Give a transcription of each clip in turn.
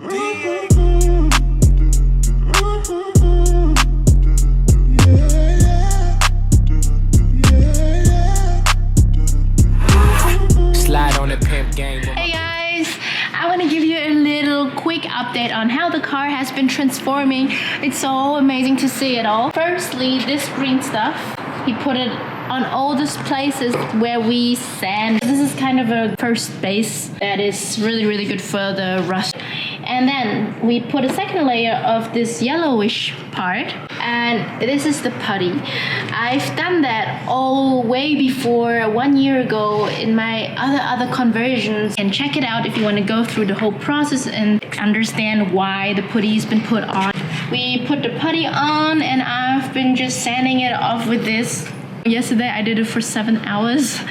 Slide on the pimp game. Hey guys, I want to give you a little quick update on how the car has been transforming. It's so amazing to see it all. Firstly, this green stuff, he put it on all these places where we sand. This is kind of a first base that is really good for the rust. And then we put a second layer of this yellowish part, and this is the putty. I've done that all way before 1 year ago in my other conversions, and check it out if you want to go through the whole process and understand why the putty's been put on. We put the putty on, and I've been just sanding it off with this. Yesterday I did it for 7 hours.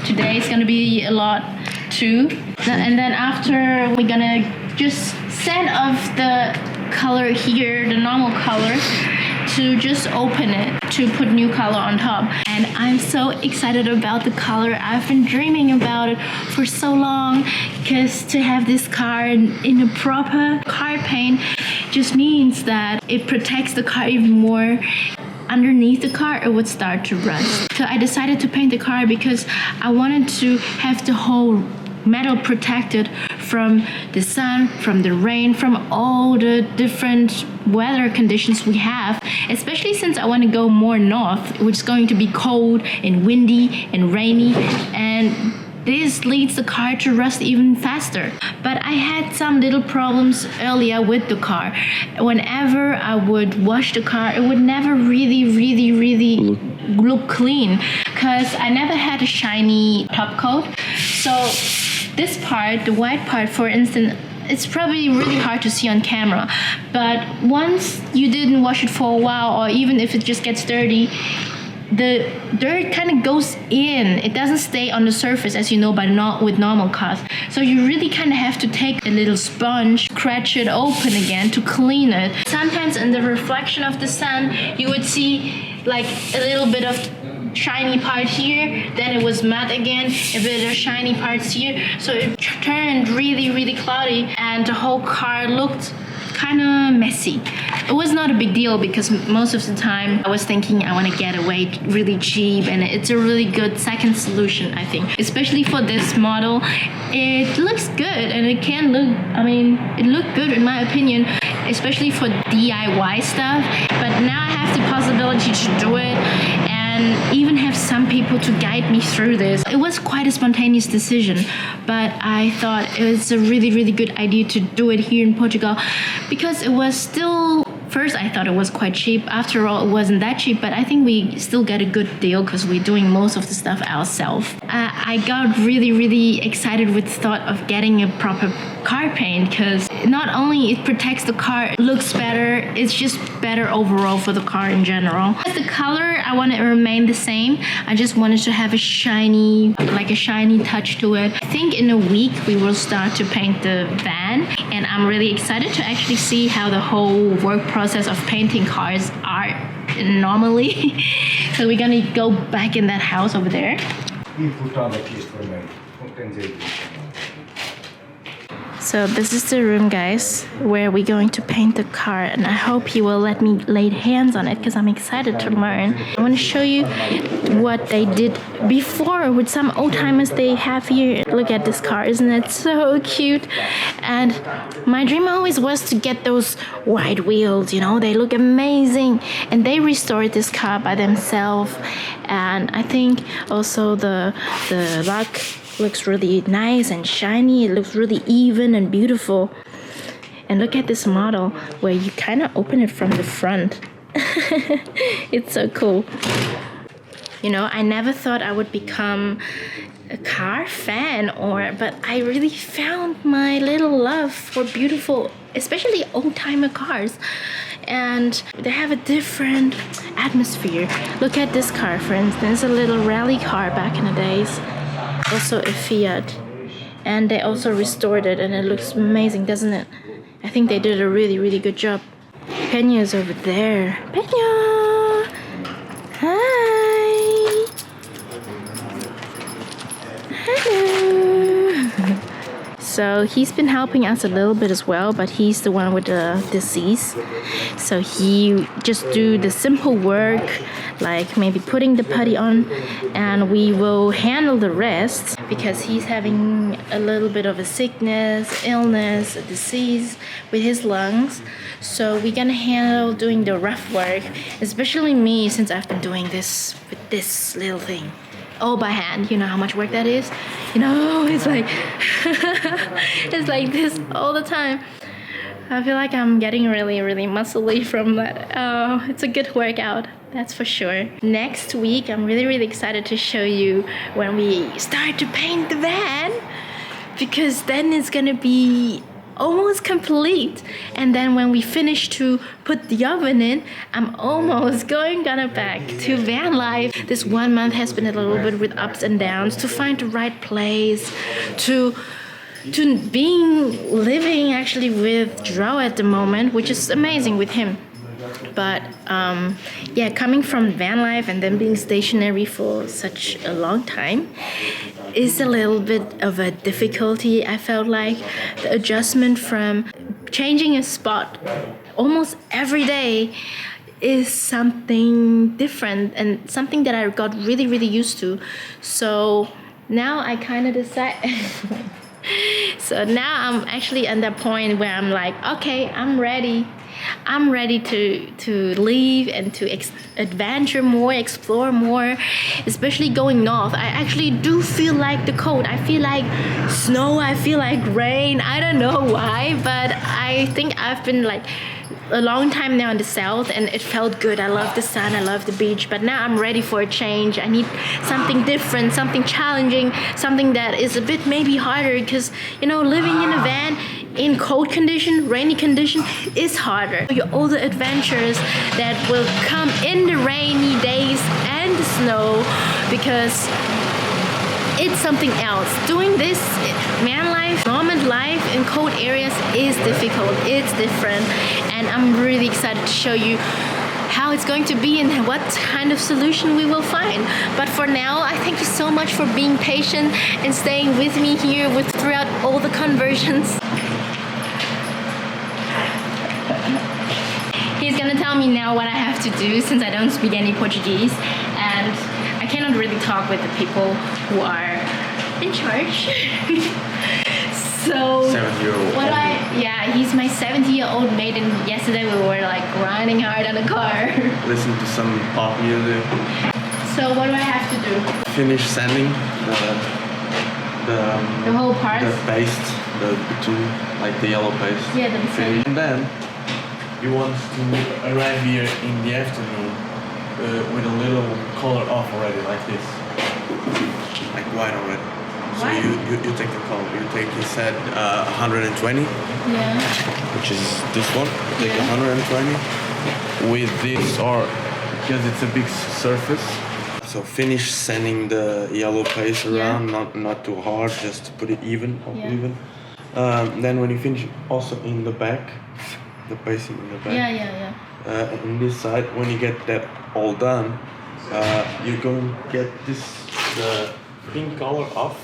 Today it's gonna be a lot too. And then after, we're gonna just sand off the color here, the normal color, to just open it to put new color on top. And I'm so excited about the color. I've been dreaming about it for so long, because to have this car in a proper car paint just means that it protects the car even more. Underneath the car, it would start to rust. So I decided to paint the car because I wanted to have the whole metal protected from the sun, from the rain, from all the different weather conditions we have, especially since I want to go more north, which is going to be cold and windy and rainy, and this leads the car to rust even faster. But I had some little problems earlier with the car. Whenever I would wash the car, it would never really look clean, because I never had a shiny top coat. So this part, the white part for instance, it's probably really hard to see on camera, but once you didn't wash it for a while, or even if it just gets dirty, the dirt kind of goes in. It doesn't stay on the surface, as you know, with normal cars. So you really kind of have to take a little sponge, scratch it open again to clean it. Sometimes in the reflection of the sun, you would see like a little bit of shiny part here, then it was mud again, a bit of shiny parts here. So it turned really cloudy, and the whole car looked kind of messy. It was not a big deal, because most of the time I was thinking I want to get away really cheap, and it's a really good second solution, I think. Especially for this model, it looks good, and it can look, it looked good in my opinion, especially for DIY stuff. But now I have the possibility to do it, and even have some people to guide me through this. It was quite a spontaneous decision, but I thought it was a really good idea to do it here in Portugal, because it was still, first I thought it was quite cheap. After all, it wasn't that cheap, but I think we still get a good deal because we're doing most of the stuff ourselves. I got really excited with the thought of getting a proper car paint, because not only it protects the car, it looks better, it's just better overall for the car in general. The color, I want it to remain the same. I just wanted to have a shiny touch to it. I think in a week we will start to paint the van, and I'm really excited to actually see how the whole work process of painting cars are normally. So we're gonna go back in that house over there. So this is the room, guys, where we're going to paint the car, and I hope he will let me lay hands on it, because I'm excited to learn. I want to show you what they did before with some old timers they have here. Look at this car, isn't it so cute? And my dream always was to get those wide wheels, you know, they look amazing, and they restored this car by themselves. And I think also the lock looks really nice and shiny. It looks really even and beautiful. And look at this model where you kind of open it from the front. It's so cool. You know, I never thought I would become a car fan, but I really found my little love for beautiful, especially old-timer cars. And they have a different atmosphere. Look at this car, for instance, a little rally car back in the days. Also a Fiat, and they also restored it, and it looks amazing, doesn't it? I think they did a really good job. Pena is over there. Pena! Hi! Hello! So he's been helping us a little bit as well, but he's the one with the disease. So he just do the simple work, like maybe putting the putty on, and we will handle the rest because he's having a little bit of a sickness, illness, a disease with his lungs. So we're gonna handle doing the rough work, especially me, since I've been doing this with this little thing all by hand. You know how much work that is? You know, it's like it's like this all the time. I feel like I'm getting really, really muscly from that. Oh, it's a good workout, that's for sure. Next week, I'm really, really excited to show you when we start to paint the van, because then it's gonna be almost complete. And then when we finish to put the oven in, I'm almost gonna back to van life. This 1 month has been a little bit with ups and downs, to find the right place, to living actually with Drow at the moment, which is amazing with him. But yeah, coming from van life and then being stationary for such a long time is a little bit of a difficulty. I felt like the adjustment from changing a spot almost every day is something different and something that I got really, really used to. So now I kind of decide. So now I'm actually at that point where I'm like, okay, I'm ready to leave and to adventure more, explore more, especially going north. I actually do feel like the cold. I feel like snow, I feel like rain. I don't know why, but I think I've been like a long time now in the south and it felt good. I love the sun, I love the beach, but now I'm ready for a change. I need something different, something challenging, something that is a bit maybe harder, because you know, living in a van in cold condition, rainy condition is harder. All the adventures that will come in the rainy days and the snow, because it's something else. Doing this man life, nomad life in cold areas is difficult. It's different, and I'm really excited to show you how it's going to be and what kind of solution we will find. But for now, I thank you so much for being patient and staying with me here throughout all the conversions. He's gonna tell me now what I have to do, since I don't speak any Portuguese and I cannot really talk with the people who are in charge. So 7-year-old. Yeah, he's my 70-year-old mate, and yesterday we were like grinding hard on the car. Listen to some pop music. So what do I have to do? Finish sanding the whole part? The paste, the bitumen, like the yellow paste. Yeah, the finish. And then you want to arrive here in the afternoon with a little color off already, like this. Like white already. So you take the color. You said 120. Yeah. Which is this one. You take 120 with this, or because it's a big surface. So finish sanding the yellow paste around, not too hard, just to put it even, even. Then when you finish, also in the back, the pasting in the back. On this side, when you get that all done, you're going to get the pink color off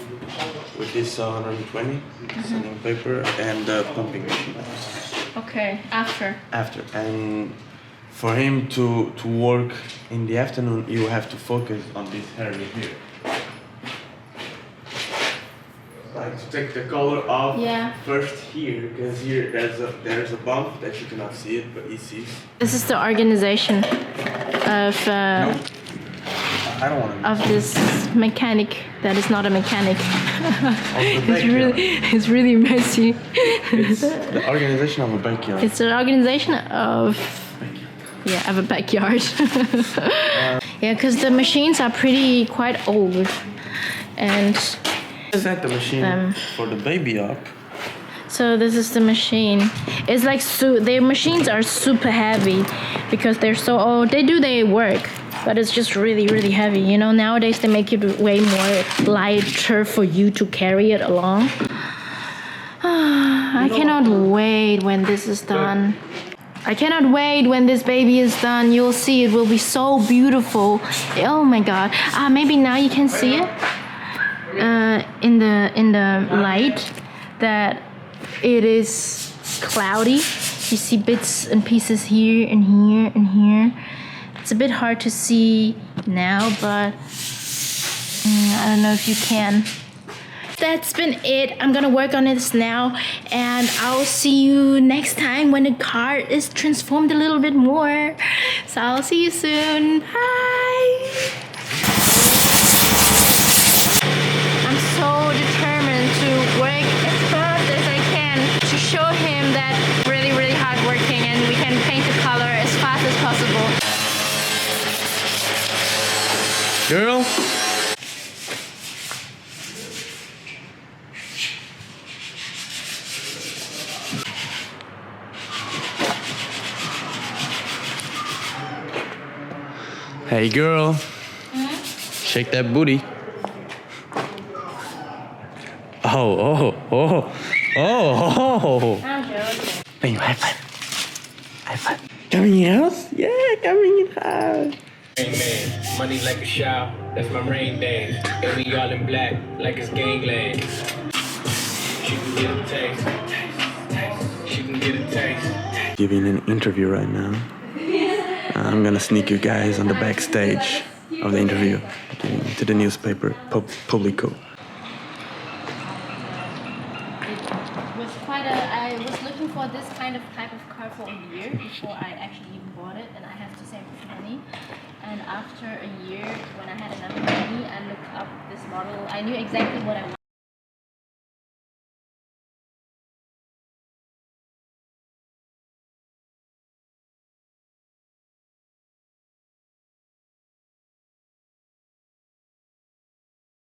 with this 120 sanding paper and the pumping machine. Okay, after. And for him to work in the afternoon, you have to focus on this area here. Like to take the color off first here, because here there's a bump that you cannot see it, but he sees. This is the organization of I don't want to. Of this mechanic that is not a mechanic. It's really messy. It's the organization of a backyard. It's an organization of a backyard. Yeah, because the machines are quite old, and set the machine for the baby up. So this is the machine. It's like their machines are super heavy because they're so old. They do their work, but it's just really, really heavy. You know, nowadays they make it way more lighter for you to carry it along. I cannot wait when this is done. I cannot wait when this baby is done. You'll see it will be so beautiful. Oh my god. Maybe now you can see it in the light. that it is cloudy. You see bits and pieces here and here and here. It's a bit hard to see now, but I don't know if you can. That's been it. I'm gonna work on this now, and I'll see you next time when the car is transformed a little bit more. So I'll see you soon. Bye. I'm so determined to work as fast as I can to show him that really, really hardworking, and we can paint the color as fast as possible. Girl. Hey girl, shake that booty. Oh. I'm joking. Hey, high five. High five. Coming in house? Yeah, coming in house. Rain Man, money like a shower, that's my rain dance. And we all in black, like it's gangland. She can get a taste, she can get a taste. Giving an interview right now. I'm gonna sneak you guys on the backstage of the interview to the newspaper, Publico. I was looking for this type of car for a year before I actually even bought it, and I have to save money. And after a year, when I had enough money, I looked up this model. I knew exactly what I wanted.